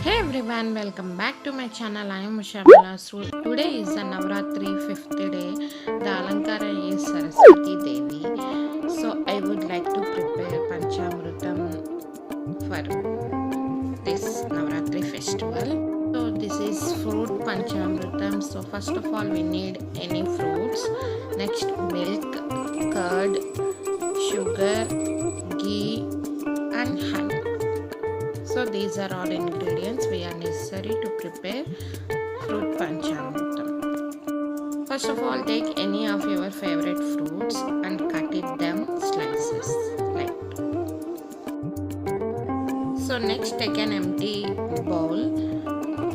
Hey everyone, welcome back to my channel. I am Sharmila. So today is the Navratri 5th day. The Alankara is Saraswati Devi. So I would like to prepare Panchamrutam for this Navratri festival. So this is fruit Panchamrutam. So first of all we need any fruits. Next milk, curd, sugar, ghee and honey. So these are all ingredients we are necessary to prepare fruit panchamrutam. First of all, take any of your favorite fruits and cut it them slices like. So next take an empty bowl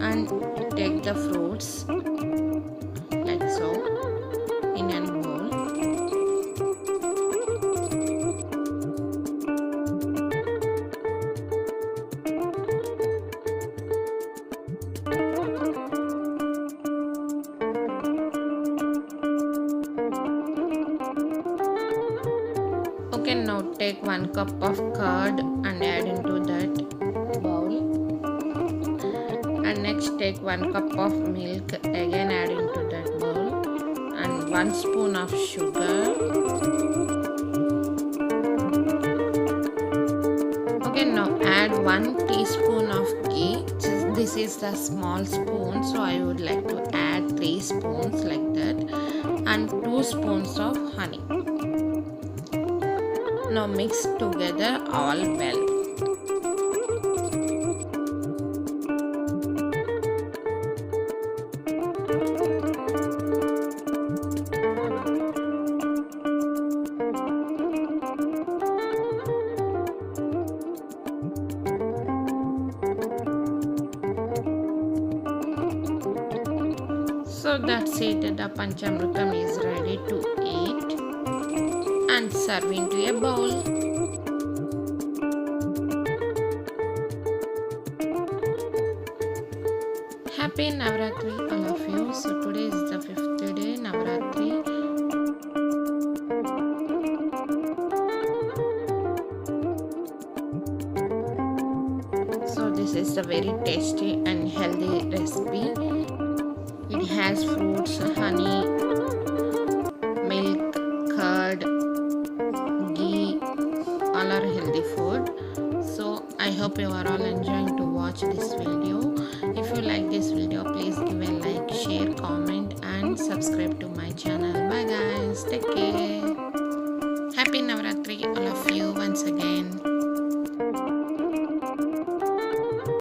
and take the fruits like so in a bowl. Okay, now take 1 cup of curd and add into that bowl, and next take 1 cup of milk, again add into that bowl, and 1 spoon of sugar. Okay, now add 1 teaspoon of ghee. This is the small spoon, so I would like to add 3 spoons like that, and 2 spoons of honey. Now mix together all well. So that's it, the Panchamrutam is ready to eat and serve into a bowl. Happy Navratri all of you. So today is the 5th day Navratri. So this is a very tasty and healthy recipe. It has fruits, honey, milk, curd, ghee, all are healthy food. So I hope you are all enjoying to watch this video. If you like this video, please give a like, share, comment and subscribe to my channel. Bye guys, take care.